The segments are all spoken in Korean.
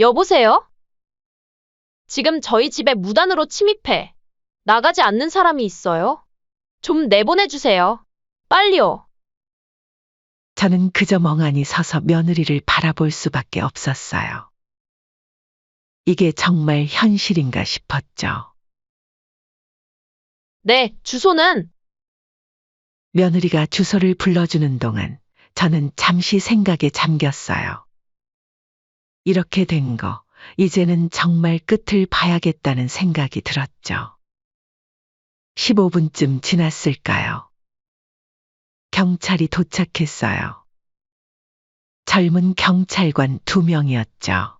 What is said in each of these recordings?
여보세요? 지금 저희 집에 무단으로 침입해 나가지 않는 사람이 있어요. 좀 내보내주세요. 빨리요. 저는 그저 멍하니 서서 며느리를 바라볼 수밖에 없었어요. 이게 정말 현실인가 싶었죠. 네, 주소는? 며느리가 주소를 불러주는 동안 저는 잠시 생각에 잠겼어요. 이렇게 된 거, 이제는 정말 끝을 봐야겠다는 생각이 들었죠. 15분쯤 지났을까요? 경찰이 도착했어요. 젊은 경찰관 2명이었죠.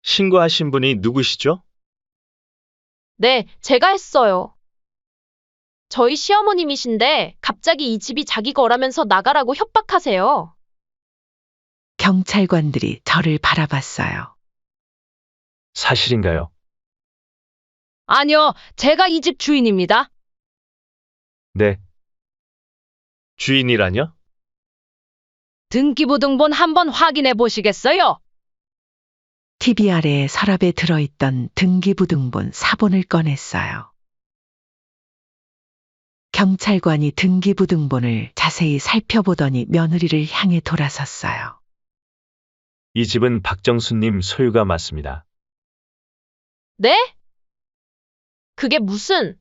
신고하신 분이 누구시죠? 네, 제가 했어요. 저희 시어머님이신데 갑자기 이 집이 자기 거라면서 나가라고 협박하세요. 경찰관들이 저를 바라봤어요. 사실인가요? 아니요, 제가 이 집 주인입니다. 네. 주인이라뇨? 등기부등본 한번 확인해 보시겠어요? TV 아래에 서랍에 들어있던 등기부등본 사본을 꺼냈어요. 경찰관이 등기부등본을 자세히 살펴보더니 며느리를 향해 돌아섰어요. 이 집은 박정수님 소유가 맞습니다. 네? 그게 무슨?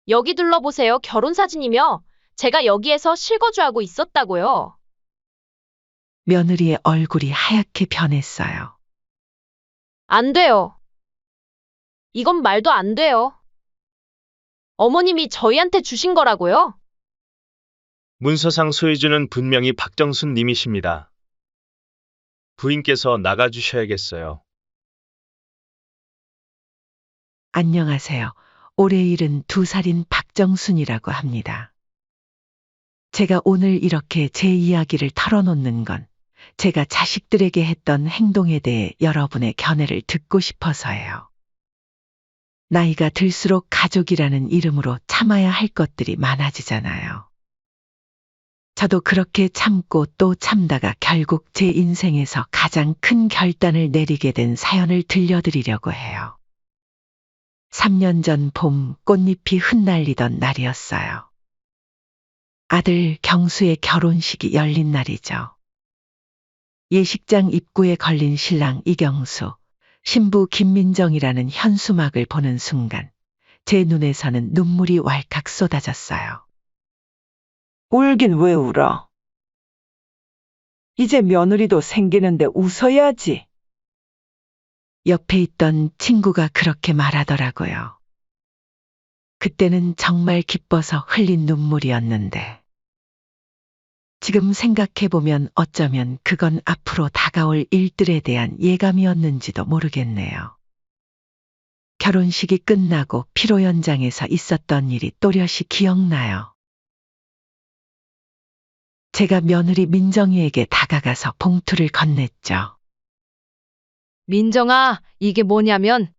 여기 둘러보세요. 결혼사진이며 제가 여기에서 실거주하고 있었다고요. 며느리의 얼굴이 하얗게 변했어요. 안 돼요. 이건 말도 안 돼요. 어머님이 저희한테 주신 거라고요? 문서상 소유주는 분명히 박정수님이십니다. 부인께서 나가주셔야겠어요. 안녕하세요. 올해 72살인 박정순이라고 합니다. 제가 오늘 이렇게 제 이야기를 털어놓는 건 제가 자식들에게 했던 행동에 대해 여러분의 견해를 듣고 싶어서예요. 나이가 들수록 가족이라는 이름으로 참아야 할 것들이 많아지잖아요. 저도 그렇게 참고 또 참다가 결국 제 인생에서 가장 큰 결단을 내리게 된 사연을 들려드리려고 해요. 3년 전 봄 꽃잎이 흩날리던 날이었어요. 아들 경수의 결혼식이 열린 날이죠. 예식장 입구에 걸린 신랑 이경수, 신부 김민정이라는 현수막을 보는 순간 제 눈에서는 눈물이 왈칵 쏟아졌어요. 울긴 왜 울어? 이제 며느리도 생기는데 웃어야지. 옆에 있던 친구가 그렇게 말하더라고요. 그때는 정말 기뻐서 흘린 눈물이었는데 지금 생각해보면 어쩌면 그건 앞으로 다가올 일들에 대한 예감이었는지도 모르겠네요. 결혼식이 끝나고 피로 연장에서 있었던 일이 또렷이 기억나요. 제가 며느리 민정이에게 다가가서 봉투를 건넸죠. 민정아, 이게 뭐냐면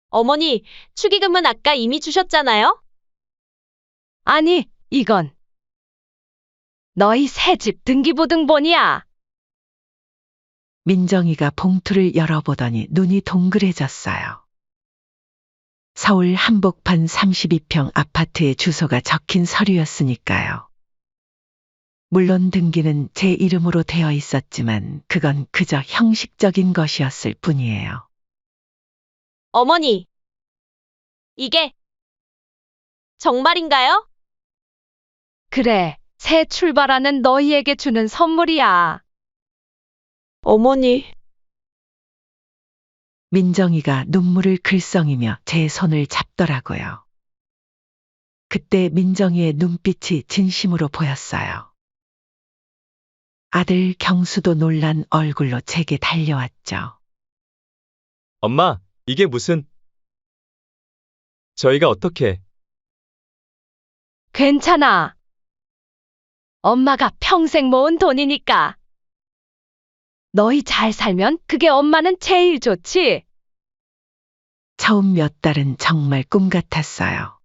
어머니, 축의금은 아까 이미 주셨잖아요? 아니, 이건 너희 새집 등기부등본이야. 민정이가 봉투를 열어보더니 눈이 동그래졌어요. 서울 한복판 32평 아파트의 주소가 적힌 서류였으니까요. 물론 등기는 제 이름으로 되어 있었지만 그건 그저 형식적인 것이었을 뿐이에요. 어머니, 이게 정말인가요? 그래, 새 출발하는 너희에게 주는 선물이야. 어머니. 민정이가 눈물을 글썽이며 제 손을 잡더라고요. 그때 민정이의 눈빛이 진심으로 보였어요. 아들 경수도 놀란 얼굴로 제게 달려왔죠. 엄마, 이게 무슨... 저희가 어떻게... 괜찮아. 엄마가 평생 모은 돈이니까. 너희 잘 살면 그게 엄마는 제일 좋지. 처음 몇 달은 정말 꿈 같았어요.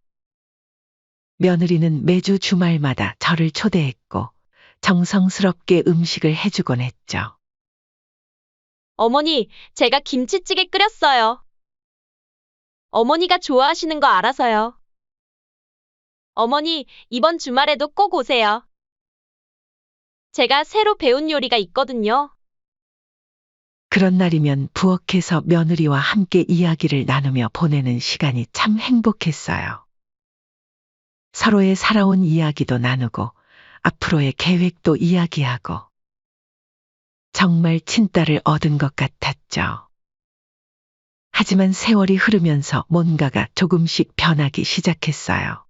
며느리는 매주 주말마다 저를 초대했고 정성스럽게 음식을 해주곤 했죠. 어머니, 제가 김치찌개 끓였어요. 어머니가 좋아하시는 거 알아서요. 어머니, 이번 주말에도 꼭 오세요. 제가 새로 배운 요리가 있거든요. 그런 날이면 부엌에서 며느리와 함께 이야기를 나누며 보내는 시간이 참 행복했어요. 서로의 살아온 이야기도 나누고 앞으로의 계획도 이야기하고 정말 친딸을 얻은 것 같았죠. 하지만 세월이 흐르면서 뭔가가 조금씩 변하기 시작했어요.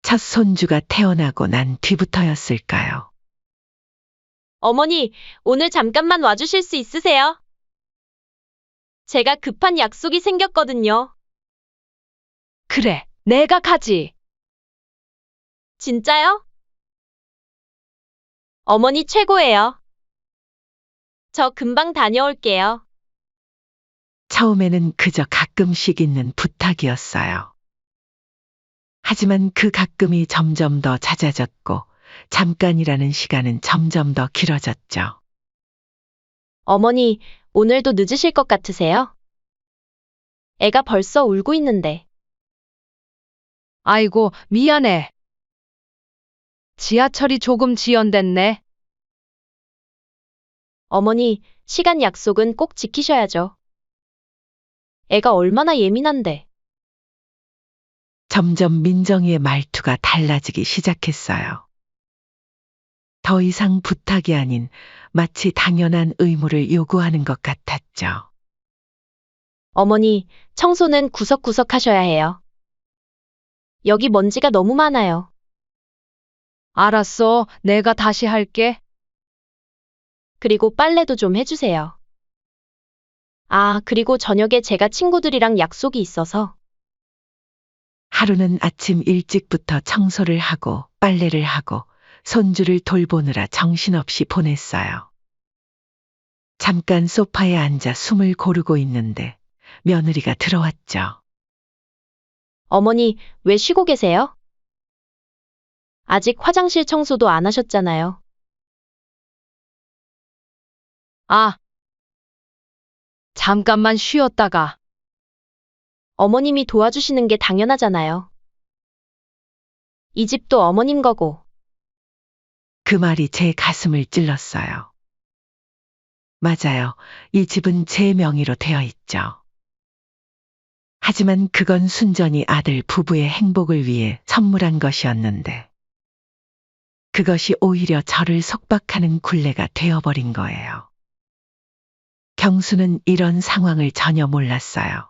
첫 손주가 태어나고 난 뒤부터였을까요? 어머니, 오늘 잠깐만 와주실 수 있으세요? 제가 급한 약속이 생겼거든요. 그래, 내가 가지. 진짜요? 어머니 최고예요. 저 금방 다녀올게요. 처음에는 그저 가끔씩 있는 부탁이었어요. 하지만 그 가끔이 점점 더 잦아졌고 잠깐이라는 시간은 점점 더 길어졌죠. 어머니, 오늘도 늦으실 것 같으세요? 애가 벌써 울고 있는데. 아이고, 미안해. 지하철이 조금 지연됐네. 어머니, 시간 약속은 꼭 지키셔야죠. 애가 얼마나 예민한데. 점점 민정이의 말투가 달라지기 시작했어요. 더 이상 부탁이 아닌 마치 당연한 의무를 요구하는 것 같았죠. 어머니, 청소는 구석구석 하셔야 해요. 여기 먼지가 너무 많아요. 알았어, 내가 다시 할게. 그리고 빨래도 좀 해주세요. 아, 그리고 저녁에 제가 친구들이랑 약속이 있어서. 하루는 아침 일찍부터 청소를 하고 빨래를 하고 손주를 돌보느라 정신없이 보냈어요. 잠깐 소파에 앉아 숨을 고르고 있는데 며느리가 들어왔죠. 어머니, 왜 쉬고 계세요? 아직 화장실 청소도 안 하셨잖아요. 아, 잠깐만 쉬었다가. 어머님이 도와주시는 게 당연하잖아요. 이 집도 어머님 거고. 그 말이 제 가슴을 찔렀어요. 맞아요. 이 집은 제 명의로 되어 있죠. 하지만 그건 순전히 아들 부부의 행복을 위해 선물한 것이었는데 그것이 오히려 저를 속박하는 굴레가 되어버린 거예요. 경수는 이런 상황을 전혀 몰랐어요.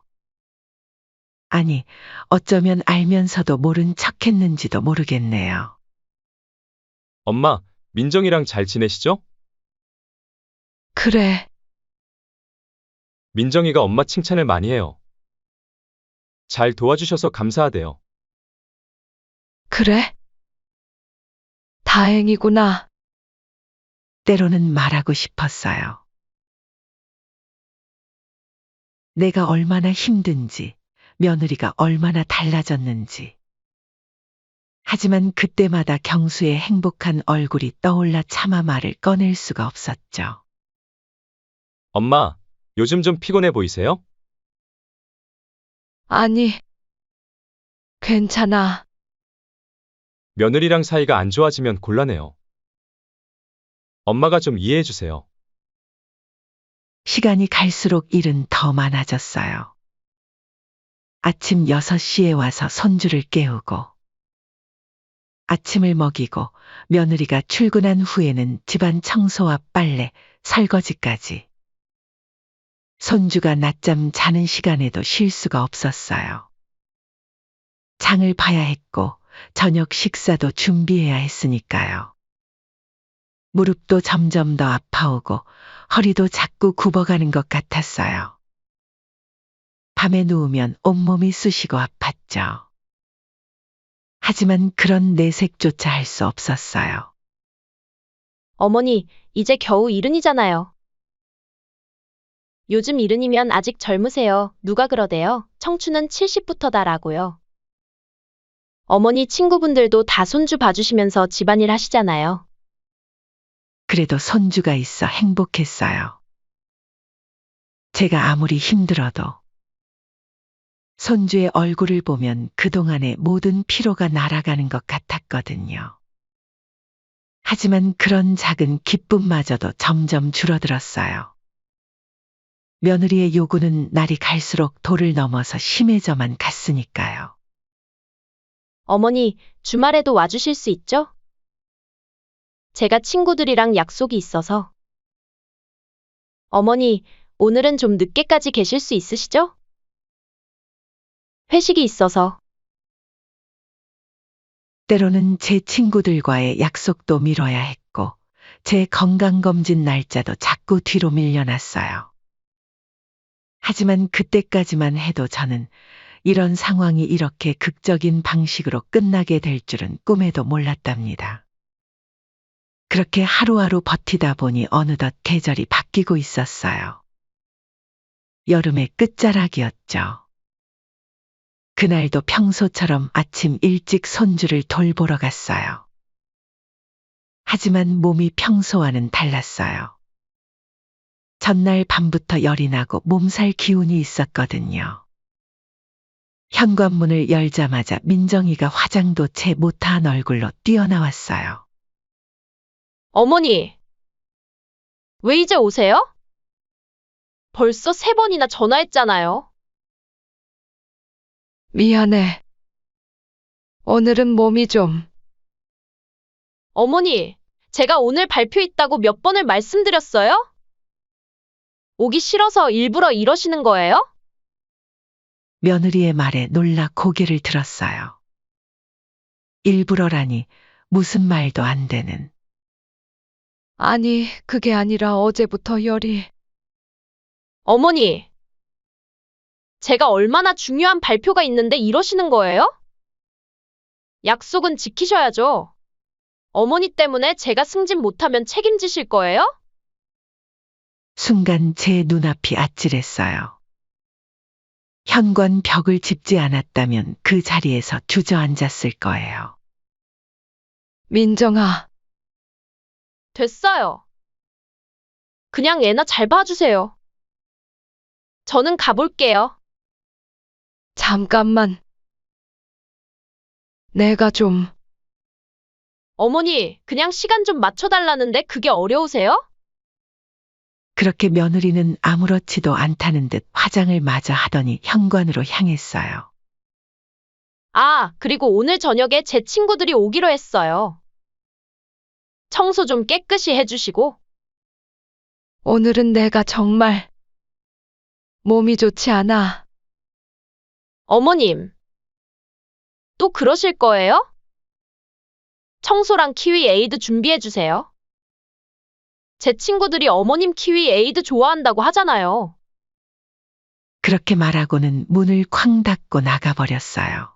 아니, 어쩌면 알면서도 모른 척했는지도 모르겠네요. 엄마, 민정이랑 잘 지내시죠? 그래, 민정이가 엄마 칭찬을 많이 해요. 잘 도와주셔서 감사하대요. 그래. 다행이구나. 때로는 말하고 싶었어요. 내가 얼마나 힘든지, 며느리가 얼마나 달라졌는지. 하지만 그때마다 경수의 행복한 얼굴이 떠올라 차마 말을 꺼낼 수가 없었죠. 엄마, 요즘 좀 피곤해 보이세요? 아니, 괜찮아. 며느리랑 사이가 안 좋아지면 곤란해요. 엄마가 좀 이해해 주세요. 시간이 갈수록 일은 더 많아졌어요. 아침 6시에 와서 손주를 깨우고, 아침을 먹이고, 며느리가 출근한 후에는 집안 청소와 빨래, 설거지까지. 손주가 낮잠 자는 시간에도 쉴 수가 없었어요. 장을 봐야 했고, 저녁 식사도 준비해야 했으니까요. 무릎도 점점 더 아파오고, 허리도 자꾸 굽어가는 것 같았어요. 밤에 누우면 온몸이 쑤시고 아팠죠. 하지만 그런 내색조차 할 수 없었어요. 어머니, 이제 겨우 70이잖아요. 요즘 70이면 아직 젊으세요. 누가 그러대요? 청춘은 70부터다라고요. 어머니 친구분들도 다 손주 봐주시면서 집안일 하시잖아요. 그래도 손주가 있어 행복했어요. 제가 아무리 힘들어도 손주의 얼굴을 보면 그동안의 모든 피로가 날아가는 것 같았거든요. 하지만 그런 작은 기쁨마저도 점점 줄어들었어요. 며느리의 요구는 날이 갈수록 도를 넘어서 심해져만 갔으니까요. 어머니, 주말에도 와주실 수 있죠? 제가 친구들이랑 약속이 있어서. 어머니, 오늘은 좀 늦게까지 계실 수 있으시죠? 회식이 있어서. 때로는 제 친구들과의 약속도 미뤄야 했고, 제 건강검진 날짜도 자꾸 뒤로 밀려났어요. 하지만 그때까지만 해도 저는 이런 상황이 이렇게 극적인 방식으로 끝나게 될 줄은 꿈에도 몰랐답니다. 그렇게 하루하루 버티다 보니 어느덧 계절이 바뀌고 있었어요. 여름의 끝자락이었죠. 그날도 평소처럼 아침 일찍 손주를 돌보러 갔어요. 하지만 몸이 평소와는 달랐어요. 전날 밤부터 열이 나고 몸살 기운이 있었거든요. 현관문을 열자마자 민정이가 화장도 채 못한 얼굴로 뛰어나왔어요. 어머니, 왜 이제 오세요? 벌써 3번이나 전화했잖아요. 미안해. 오늘은 몸이 좀. 어머니, 제가 오늘 발표 있다고 몇 번을 말씀드렸어요? 오기 싫어서 일부러 이러시는 거예요? 며느리의 말에 놀라 고개를 들었어요. 일부러라니 무슨 말도 안 되는. 아니, 그게 아니라 어제부터 열이. 어머니, 제가 얼마나 중요한 발표가 있는데 이러시는 거예요? 약속은 지키셔야죠. 어머니 때문에 제가 승진 못하면 책임지실 거예요? 순간 제 눈앞이 아찔했어요. 현관 벽을 짚지 않았다면 그 자리에서 주저앉았을 거예요. 민정아, 됐어요. 그냥 애나 잘 봐주세요. 저는 가볼게요. 잠깐만. 내가 좀. 어머니, 그냥 시간 좀 맞춰달라는데 그게 어려우세요? 그렇게 며느리는 아무렇지도 않다는 듯 화장을 마저 하더니 현관으로 향했어요. 아, 그리고 오늘 저녁에 제 친구들이 오기로 했어요. 청소 좀 깨끗이 해주시고. 오늘은 내가 정말 몸이 좋지 않아. 어머님, 또 그러실 거예요? 청소랑 키위 에이드 준비해주세요. 제 친구들이 어머님 키위 에이드 좋아한다고 하잖아요. 그렇게 말하고는 문을 쾅 닫고 나가버렸어요.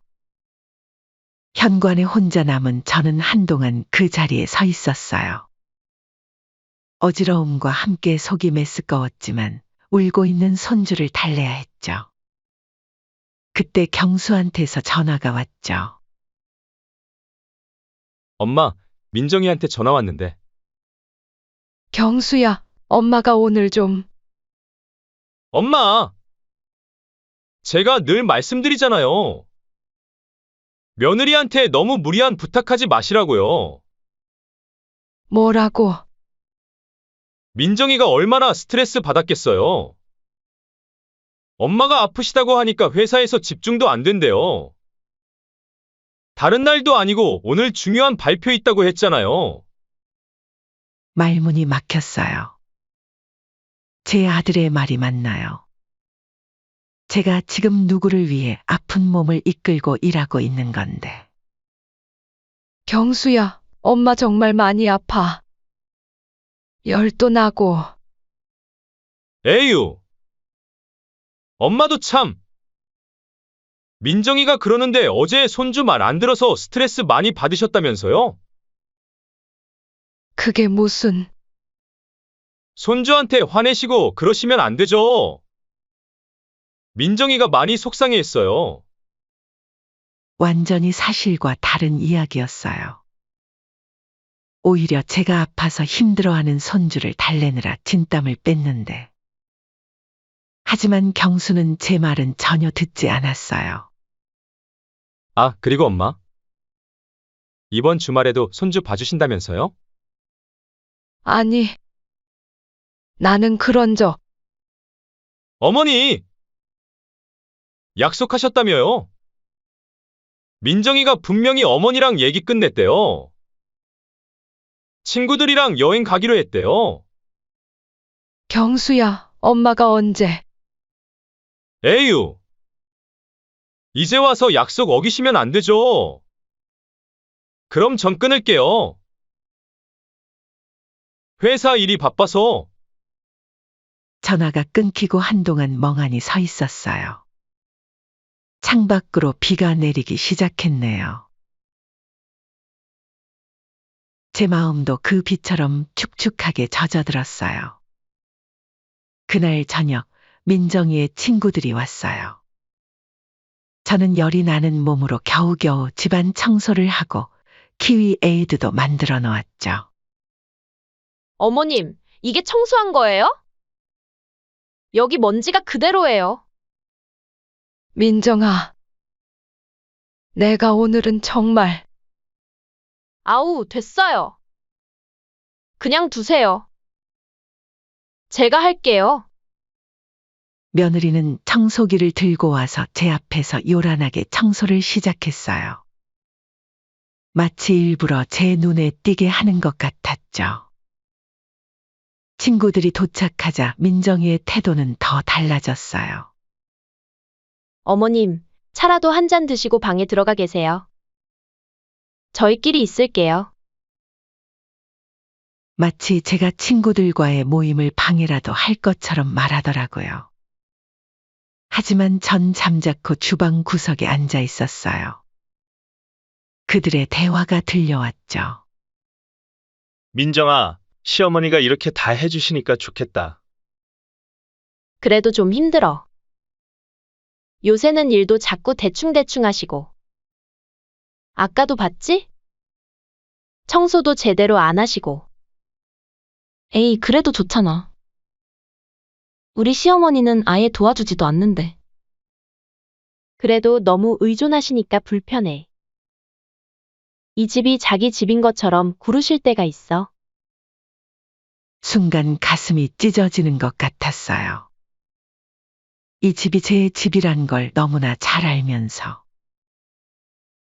현관에 혼자 남은 저는 한동안 그 자리에 서 있었어요. 어지러움과 함께 속이 메스꺼웠지만 울고 있는 손주를 달래야 했죠. 그때 경수한테서 전화가 왔죠. 엄마, 민정이한테 전화 왔는데. 경수야, 엄마가 오늘 좀. 엄마! 제가 늘 말씀드리잖아요. 며느리한테 너무 무리한 부탁하지 마시라고요. 뭐라고? 민정이가 얼마나 스트레스 받았겠어요. 엄마가 아프시다고 하니까 회사에서 집중도 안 된대요. 다른 날도 아니고 오늘 중요한 발표 있다고 했잖아요. 말문이 막혔어요. 제 아들의 말이 맞나요? 제가 지금 누구를 위해 아픈 몸을 이끌고 일하고 있는 건데. 경수야, 엄마 정말 많이 아파. 열도 나고. 에휴! 엄마도 참! 민정이가 그러는데 어제 손주 말 안 들어서 스트레스 많이 받으셨다면서요? 그게 무슨. 손주한테 화내시고 그러시면 안 되죠. 민정이가 많이 속상해했어요. 완전히 사실과 다른 이야기였어요. 오히려 제가 아파서 힘들어하는 손주를 달래느라 진땀을 뺐는데 하지만 경수는 제 말은 전혀 듣지 않았어요. 아, 그리고 엄마. 이번 주말에도 손주 봐주신다면서요? 아니, 나는 그런 적, 어머니! 약속하셨다며요? 민정이가 분명히 어머니랑 얘기 끝냈대요. 친구들이랑 여행 가기로 했대요. 경수야, 엄마가 언제? 에휴. 이제 와서 약속 어기시면 안 되죠. 그럼 전 끊을게요. 회사 일이 바빠서. 전화가 끊기고 한동안 멍하니 서 있었어요. 창밖으로 비가 내리기 시작했네요. 제 마음도 그 비처럼 축축하게 젖어들었어요. 그날 저녁 민정이의 친구들이 왔어요. 저는 열이 나는 몸으로 겨우겨우 집안 청소를 하고 키위 에이드도 만들어 놓았죠. 어머님, 이게 청소한 거예요? 여기 먼지가 그대로예요. 민정아, 내가 오늘은 정말 아우, 됐어요. 그냥 두세요. 제가 할게요. 며느리는 청소기를 들고 와서 제 앞에서 요란하게 청소를 시작했어요. 마치 일부러 제 눈에 띄게 하는 것 같았죠. 친구들이 도착하자 민정이의 태도는 더 달라졌어요. 어머님, 차라도 한 잔 드시고 방에 들어가 계세요. 저희끼리 있을게요. 마치 제가 친구들과의 모임을 방해라도 할 것처럼 말하더라고요. 하지만 전 잠자코 주방 구석에 앉아 있었어요. 그들의 대화가 들려왔죠. 민정아, 시어머니가 이렇게 다 해주시니까 좋겠다. 그래도 좀 힘들어. 요새는 일도 자꾸 대충대충 하시고. 아까도 봤지? 청소도 제대로 안 하시고. 에이, 그래도 좋잖아. 우리 시어머니는 아예 도와주지도 않는데. 그래도 너무 의존하시니까 불편해. 이 집이 자기 집인 것처럼 구르실 때가 있어. 순간 가슴이 찢어지는 것 같았어요. 이 집이 제 집이란 걸 너무나 잘 알면서.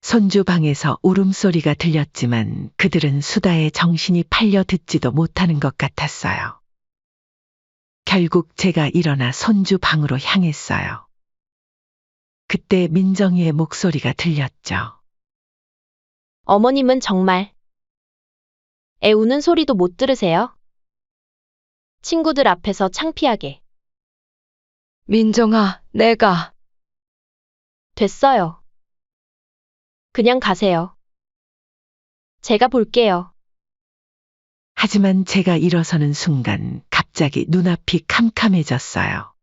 손주 방에서 울음소리가 들렸지만 그들은 수다에 정신이 팔려 듣지도 못하는 것 같았어요. 결국 제가 일어나 손주 방으로 향했어요. 그때 민정이의 목소리가 들렸죠. 어머님은 정말 애 우는 소리도 못 들으세요? 친구들 앞에서 창피하게. 민정아, 내가 됐어요. 그냥 가세요. 제가 볼게요. 하지만 제가 일어서는 순간 갑자기 눈앞이 캄캄해졌어요.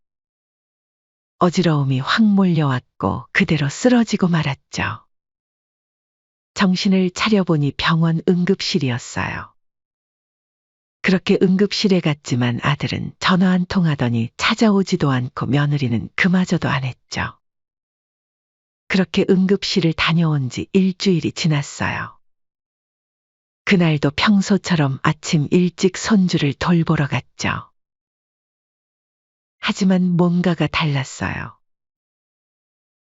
어지러움이 확 몰려왔고 그대로 쓰러지고 말았죠. 정신을 차려보니 병원 응급실이었어요. 그렇게 응급실에 갔지만 아들은 전화 한 통 하더니 찾아오지도 않고 며느리는 그마저도 안 했죠. 그렇게 응급실을 다녀온 지 일주일이 지났어요. 그날도 평소처럼 아침 일찍 손주를 돌보러 갔죠. 하지만 뭔가가 달랐어요.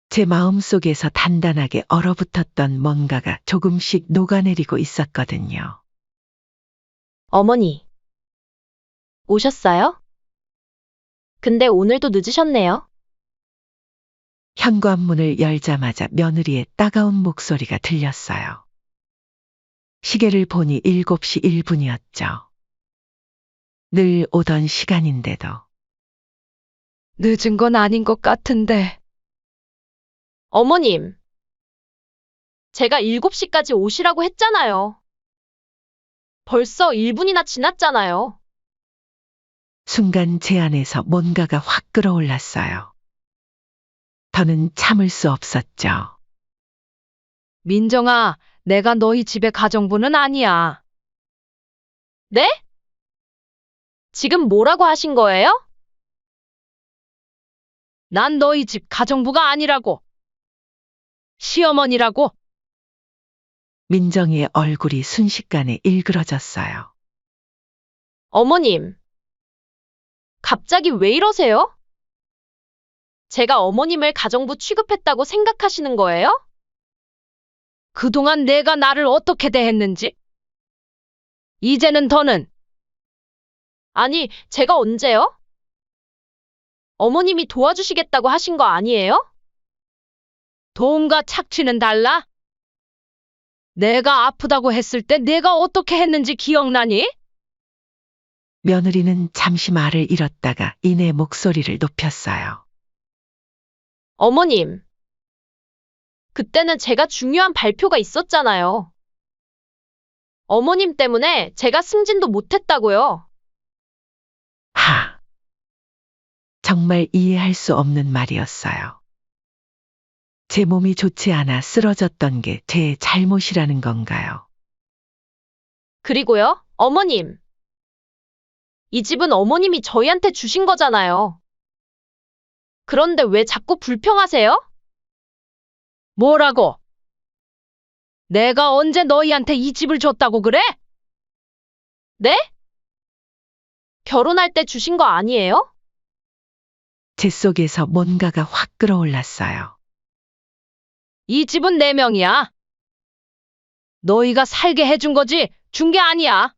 제 마음속에서 단단하게 얼어붙었던 뭔가가 조금씩 녹아내리고 있었거든요. 어머니. 오셨어요? 근데 오늘도 늦으셨네요. 현관문을 열자마자 며느리의 따가운 목소리가 들렸어요. 시계를 보니 7시 1분이었죠. 늘 오던 시간인데도. 늦은 건 아닌 것 같은데. 어머님. 제가 7시까지 오시라고 했잖아요. 벌써 1분이나 지났잖아요. 순간 제 안에서 뭔가가 확 끌어올랐어요. 더는 참을 수 없었죠. 민정아, 내가 너희 집의 가정부는 아니야. 네? 지금 뭐라고 하신 거예요? 난 너희 집 가정부가 아니라고. 시어머니라고. 민정이의 얼굴이 순식간에 일그러졌어요. 어머님, 갑자기 왜 이러세요? 제가 어머님을 가정부 취급했다고 생각하시는 거예요? 그동안 내가 나를 어떻게 대했는지. 이제는 더는. 아니, 제가 언제요? 어머님이 도와주시겠다고 하신 거 아니에요? 도움과 착취는 달라? 내가 아프다고 했을 때 내가 어떻게 했는지 기억나니? 며느리는 잠시 말을 잃었다가 이내 목소리를 높였어요. 어머님, 그때는 제가 중요한 발표가 있었잖아요. 어머님 때문에 제가 승진도 못했다고요. 하. 정말 이해할 수 없는 말이었어요. 제 몸이 좋지 않아 쓰러졌던 게 제 잘못이라는 건가요? 그리고요, 어머님. 이 집은 어머님이 저희한테 주신 거잖아요. 그런데 왜 자꾸 불평하세요? 뭐라고? 내가 언제 너희한테 이 집을 줬다고 그래? 네? 결혼할 때 주신 거 아니에요? 제 속에서 뭔가가 확 끌어올랐어요. 이 집은 내 명이야. 너희가 살게 해준 거지 준 게 아니야.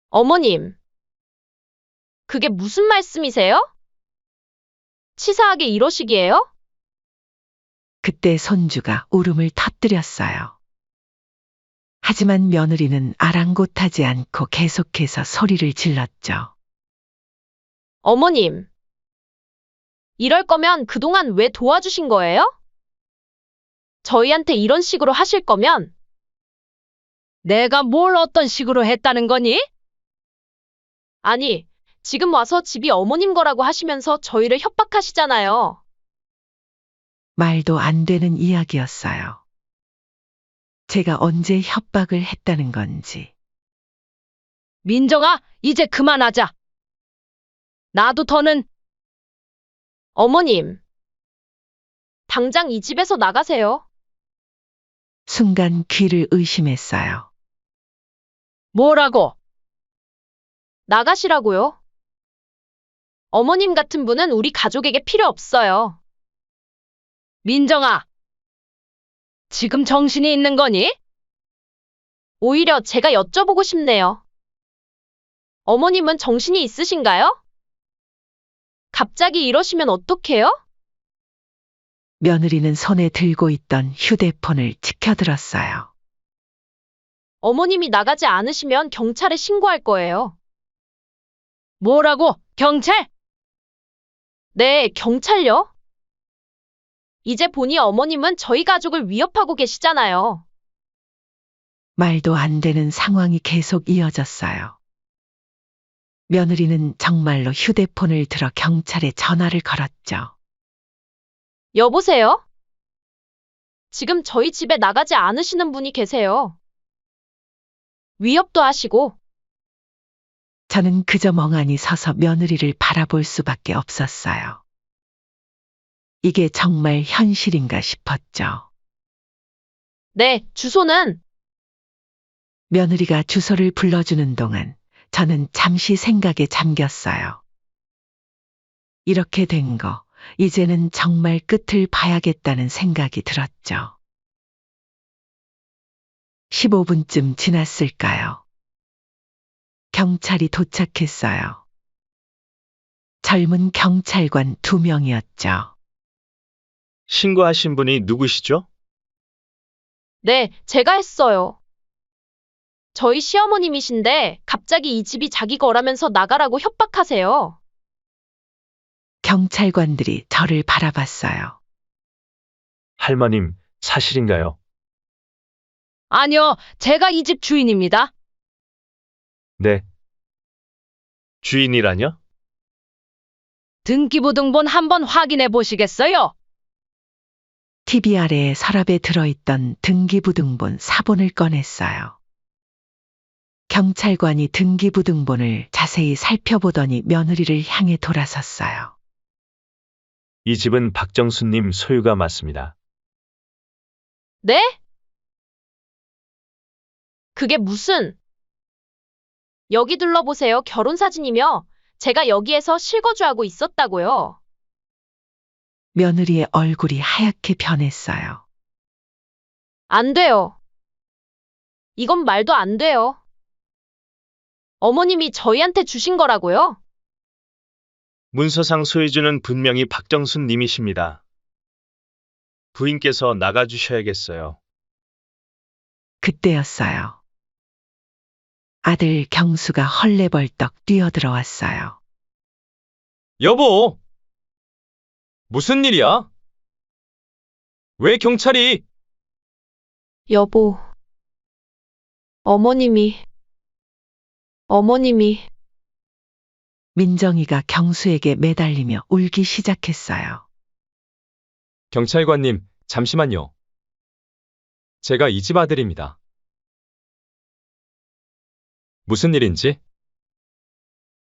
어머님, 그게 무슨 말씀이세요? 치사하게 이러시기에요? 그때 손주가 울음을 터뜨렸어요. 하지만 며느리는 아랑곳하지 않고 계속해서 소리를 질렀죠. 어머님, 이럴 거면 그동안 왜 도와주신 거예요? 저희한테 이런 식으로 하실 거면 내가 뭘 어떤 식으로 했다는 거니? 아니, 지금 와서 집이 어머님 거라고 하시면서 저희를 협박하시잖아요. 말도 안 되는 이야기였어요. 제가 언제 협박을 했다는 건지. 민정아, 이제 그만하자. 나도 더는. 어머님, 당장 이 집에서 나가세요. 순간 귀를 의심했어요. 뭐라고? 나가시라고요. 어머님 같은 분은 우리 가족에게 필요 없어요. 민정아, 지금 정신이 있는 거니? 오히려 제가 여쭤보고 싶네요. 어머님은 정신이 있으신가요? 갑자기 이러시면 어떡해요? 며느리는 손에 들고 있던 휴대폰을 치켜들었어요. 어머님이 나가지 않으시면 경찰에 신고할 거예요. 뭐라고? 경찰? 네, 경찰요? 이제 보니 어머님은 저희 가족을 위협하고 계시잖아요. 말도 안 되는 상황이 계속 이어졌어요. 며느리는 정말로 휴대폰을 들어 경찰에 전화를 걸었죠. 여보세요? 지금 저희 집에 나가지 않으시는 분이 계세요. 위협도 하시고. 저는 그저 멍하니 서서 며느리를 바라볼 수밖에 없었어요. 이게 정말 현실인가 싶었죠. 네, 주소는 며느리가 주소를 불러주는 동안 저는 잠시 생각에 잠겼어요. 이렇게 된 거, 이제는 정말 끝을 봐야겠다는 생각이 들었죠. 15분쯤 지났을까요? 경찰이 도착했어요. 젊은 경찰관 2명이었죠. 신고하신 분이 누구시죠? 네, 제가 했어요. 저희 시어머님이신데 갑자기 이 집이 자기 거라면서 나가라고 협박하세요. 경찰관들이 저를 바라봤어요. 할머님, 사실인가요? 아니요, 제가 이 집 주인입니다. 네. 주인이라뇨? 등기부등본 한번 확인해 보시겠어요? TV 아래에 서랍에 들어있던 등기부등본 사본을 꺼냈어요. 경찰관이 등기부등본을 자세히 살펴보더니 며느리를 향해 돌아섰어요. 이 집은 박정수님 소유가 맞습니다. 네? 그게 무슨? 여기 둘러보세요. 결혼사진이며 제가 여기에서 실거주하고 있었다고요. 며느리의 얼굴이 하얗게 변했어요. 안 돼요. 이건 말도 안 돼요. 어머님이 저희한테 주신 거라고요? 문서상 소유주는 분명히 박정수님이십니다. 부인께서 나가주셔야겠어요. 그때였어요. 아들 경수가 헐레벌떡 뛰어들어왔어요. 여보! 무슨 일이야? 왜 경찰이? 여보. 어머님이. 민정이가 경수에게 매달리며 울기 시작했어요. 경찰관님, 잠시만요. 제가 이 집 아들입니다. 무슨 일인지?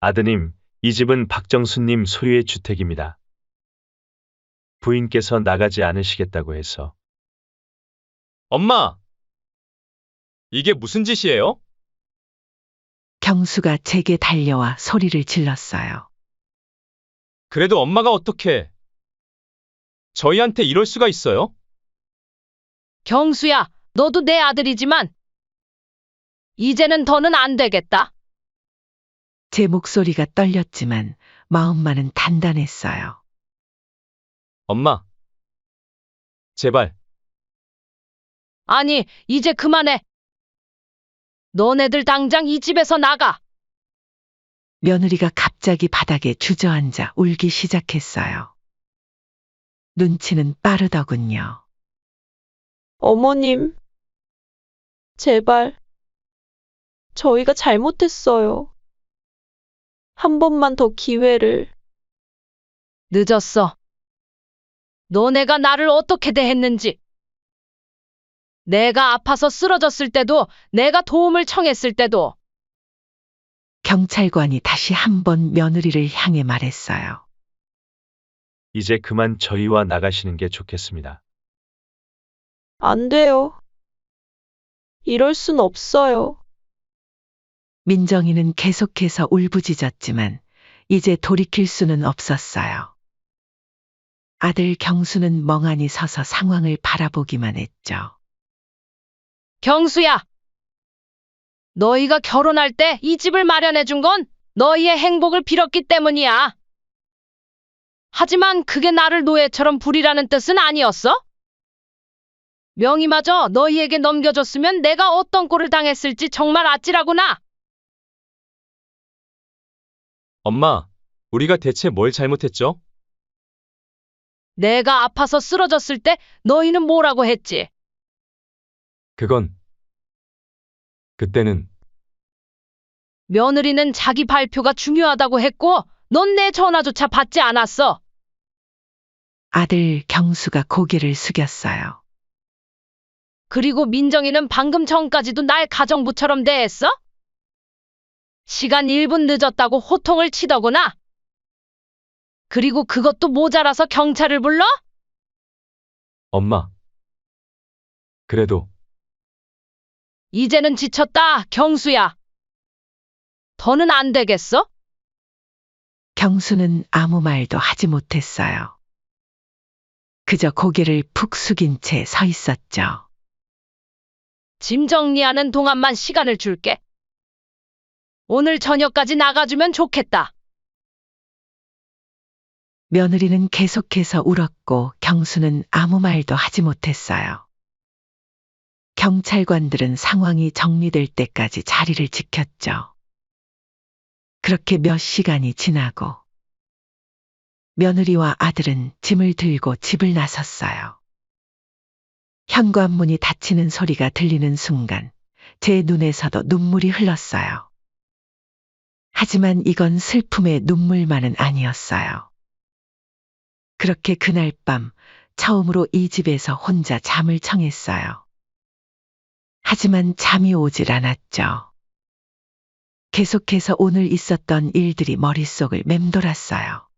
아드님, 이 집은 박정수님 소유의 주택입니다. 부인께서 나가지 않으시겠다고 해서. 엄마! 이게 무슨 짓이에요? 경수가 제게 달려와 소리를 질렀어요. 그래도 엄마가 어떻게 저희한테 이럴 수가 있어요? 경수야, 너도 내 아들이지만 이제는 더는 안 되겠다. 제 목소리가 떨렸지만 마음만은 단단했어요. 엄마, 제발. 아니, 이제 그만해. 너네들 당장 이 집에서 나가. 며느리가 갑자기 바닥에 주저앉아 울기 시작했어요. 눈치는 빠르더군요. 어머님. 제발. 저희가 잘못했어요. 한 번만 더 기회를. 늦었어. 너네가 나를 어떻게 대했는지. 내가 아파서 쓰러졌을 때도, 내가 도움을 청했을 때도, 경찰관이 다시 한 번 며느리를 향해 말했어요. 이제 그만 저희와 나가시는 게 좋겠습니다. 안 돼요. 이럴 순 없어요. 민정이는 계속해서 울부짖었지만 이제 돌이킬 수는 없었어요. 아들 경수는 멍하니 서서 상황을 바라보기만 했죠. 경수야! 너희가 결혼할 때 이 집을 마련해 준 건 너희의 행복을 빌었기 때문이야. 하지만 그게 나를 노예처럼 부리라는 뜻은 아니었어? 명의마저 너희에게 넘겨줬으면 내가 어떤 꼴을 당했을지 정말 아찔하구나. 엄마, 우리가 대체 뭘 잘못했죠? 내가 아파서 쓰러졌을 때 너희는 뭐라고 했지? 그때는 며느리는 자기 발표가 중요하다고 했고 넌 내 전화조차 받지 않았어. 아들 경수가 고개를 숙였어요. 그리고 민정이는 방금 전까지도 날 가정부처럼 대했어? 시간 1분 늦었다고 호통을 치더구나. 그리고 그것도 모자라서 경찰을 불러? 엄마. 그래도 이제는 지쳤다, 경수야. 더는 안 되겠어? 경수는 아무 말도 하지 못했어요. 그저 고개를 푹 숙인 채 서 있었죠. 짐 정리하는 동안만 시간을 줄게. 오늘 저녁까지 나가주면 좋겠다. 며느리는 계속해서 울었고 경수는 아무 말도 하지 못했어요. 경찰관들은 상황이 정리될 때까지 자리를 지켰죠. 그렇게 몇 시간이 지나고 며느리와 아들은 짐을 들고 집을 나섰어요. 현관문이 닫히는 소리가 들리는 순간 제 눈에서도 눈물이 흘렀어요. 하지만 이건 슬픔의 눈물만은 아니었어요. 그렇게 그날 밤 처음으로 이 집에서 혼자 잠을 청했어요. 하지만 잠이 오질 않았죠. 계속해서 오늘 있었던 일들이 머릿속을 맴돌았어요.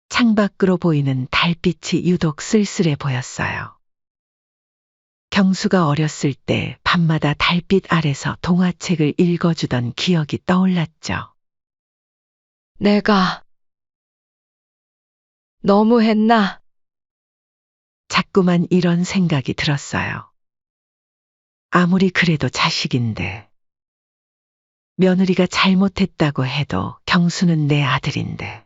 창밖으로 보이는 달빛이 유독 쓸쓸해 보였어요. 경수가 어렸을 때 밤마다 달빛 아래서 동화책을 읽어주던 기억이 떠올랐죠. 내가 너무했나? 자꾸만 이런 생각이 들었어요. 아무리 그래도 자식인데. 며느리가 잘못했다고 해도 경수는 내 아들인데.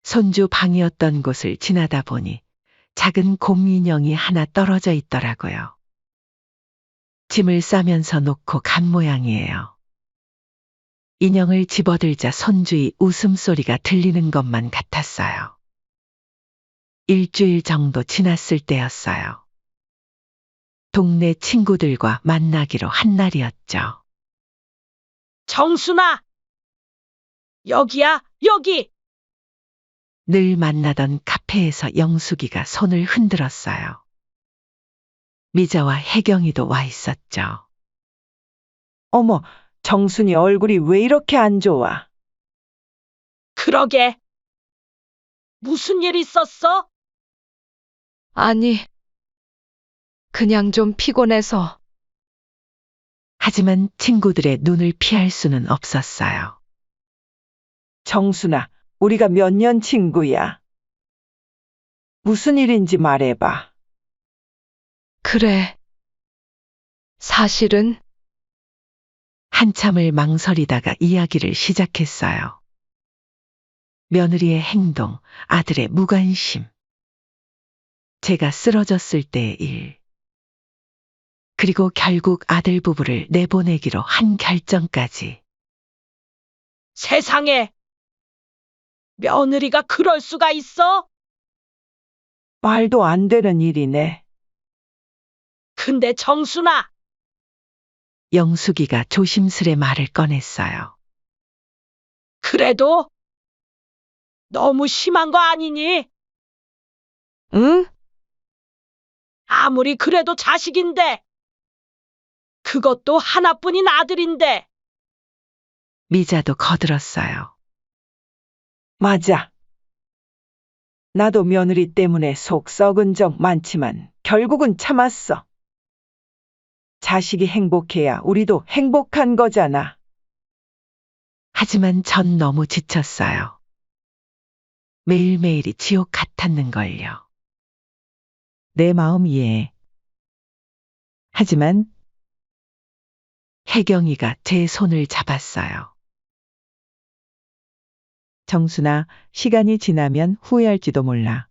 손주 방이었던 곳을 지나다 보니 작은 곰 인형이 하나 떨어져 있더라고요. 짐을 싸면서 놓고 간 모양이에요. 인형을 집어들자 손주의 웃음소리가 들리는 것만 같았어요. 일주일 정도 지났을 때였어요. 동네 친구들과 만나기로 한 날이었죠. 정순아! 여기야, 여기! 늘 만나던 카페에서 영숙이가 손을 흔들었어요. 미자와 혜경이도 와 있었죠. 어머, 정순이 얼굴이 왜 이렇게 안 좋아? 그러게. 무슨 일 있었어? 아니, 그냥 좀 피곤해서. 하지만 친구들의 눈을 피할 수는 없었어요. 정순아, 우리가 몇 년 친구야. 무슨 일인지 말해봐. 그래. 사실은 한참을 망설이다가 이야기를 시작했어요. 며느리의 행동, 아들의 무관심. 제가 쓰러졌을 때의 일. 그리고 결국 아들 부부를 내보내기로 한 결정까지. 세상에 며느리가 그럴 수가 있어? 말도 안 되는 일이네. 근데 정순아, 영숙이가 조심스레 말을 꺼냈어요. 그래도 너무 심한 거 아니니? 응? 아무리 그래도 자식인데, 그것도 하나뿐인 아들인데. 미자도 거들었어요. 맞아. 나도 며느리 때문에 속 썩은 적 많지만 결국은 참았어. 자식이 행복해야 우리도 행복한 거잖아. 하지만 전 너무 지쳤어요. 매일매일이 지옥 같았는걸요. 내 마음 이해해. 하지만 혜경이가 제 손을 잡았어요. 정순아, 시간이 지나면 후회할지도 몰라.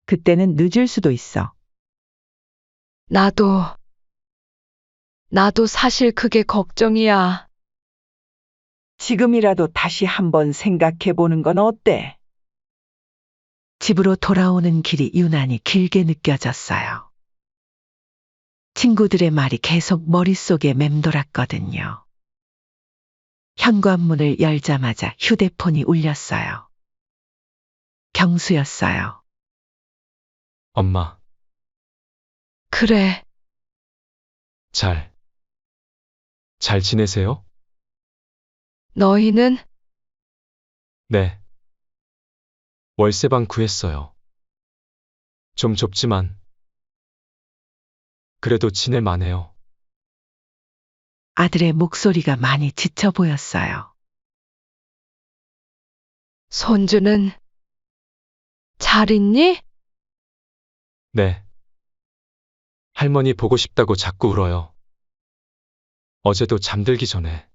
그때는 늦을 수도 있어. 나도 사실 그게 걱정이야. 지금이라도 다시 한번 생각해 보는 건 어때? 집으로 돌아오는 길이 유난히 길게 느껴졌어요. 친구들의 말이 계속 머릿속에 맴돌았거든요. 현관문을 열자마자 휴대폰이 울렸어요. 경수였어요. 엄마, 그래, 잘 지내세요? 너희는? 네. 월세방 구했어요. 좀 좁지만, 그래도 지낼 만해요. 아들의 목소리가 많이 지쳐 보였어요. 손주는 잘 있니? 네. 할머니 보고 싶다고 자꾸 울어요. 어제도 잠들기 전에.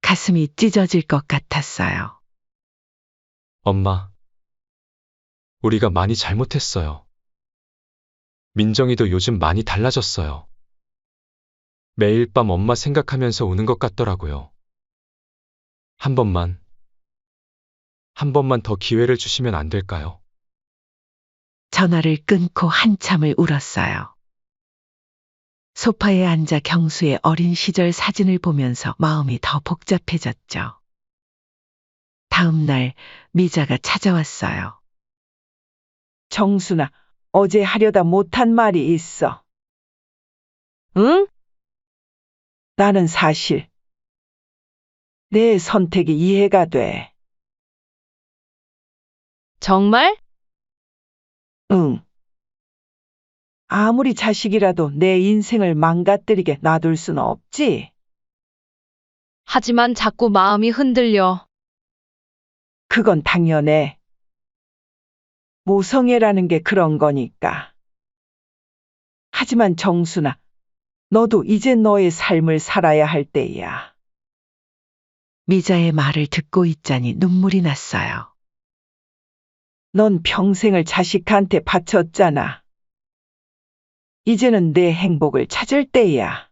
가슴이 찢어질 것 같았어요. 엄마, 우리가 많이 잘못했어요. 민정이도 요즘 많이 달라졌어요. 매일 밤 엄마 생각하면서 우는 것 같더라고요. 한 번만 더 기회를 주시면 안 될까요? 전화를 끊고 한참을 울었어요. 소파에 앉아 경수의 어린 시절 사진을 보면서 마음이 더 복잡해졌죠. 다음 날 미자가 찾아왔어요. 정순아, 어제 하려다 못한 말이 있어. 응? 나는 사실 내 선택이 이해가 돼. 정말? 응. 아무리 자식이라도 내 인생을 망가뜨리게 놔둘 수는 없지. 하지만 자꾸 마음이 흔들려. 그건 당연해. 모성애라는 게 그런 거니까. 하지만 정순아, 너도 이제 너의 삶을 살아야 할 때야. 미자의 말을 듣고 있자니 눈물이 났어요. 넌 평생을 자식한테 바쳤잖아. 이제는 내 행복을 찾을 때야.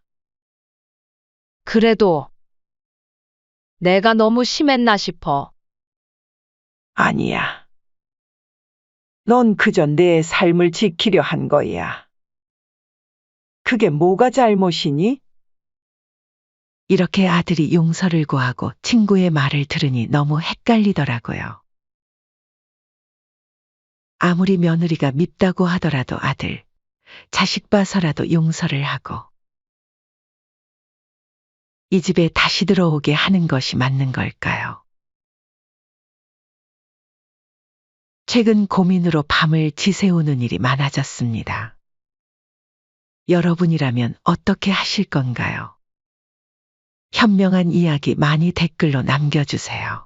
그래도 내가 너무 심했나 싶어. 아니야. 넌 그저 내 삶을 지키려 한 거야. 그게 뭐가 잘못이니? 이렇게 아들이 용서를 구하고 친구의 말을 들으니 너무 헷갈리더라고요. 아무리 며느리가 밉다고 하더라도 아들, 자식 봐서라도 용서를 하고 이 집에 다시 들어오게 하는 것이 맞는 걸까요? 최근 고민으로 밤을 지새우는 일이 많아졌습니다. 여러분이라면 어떻게 하실 건가요? 현명한 이야기 많이 댓글로 남겨주세요.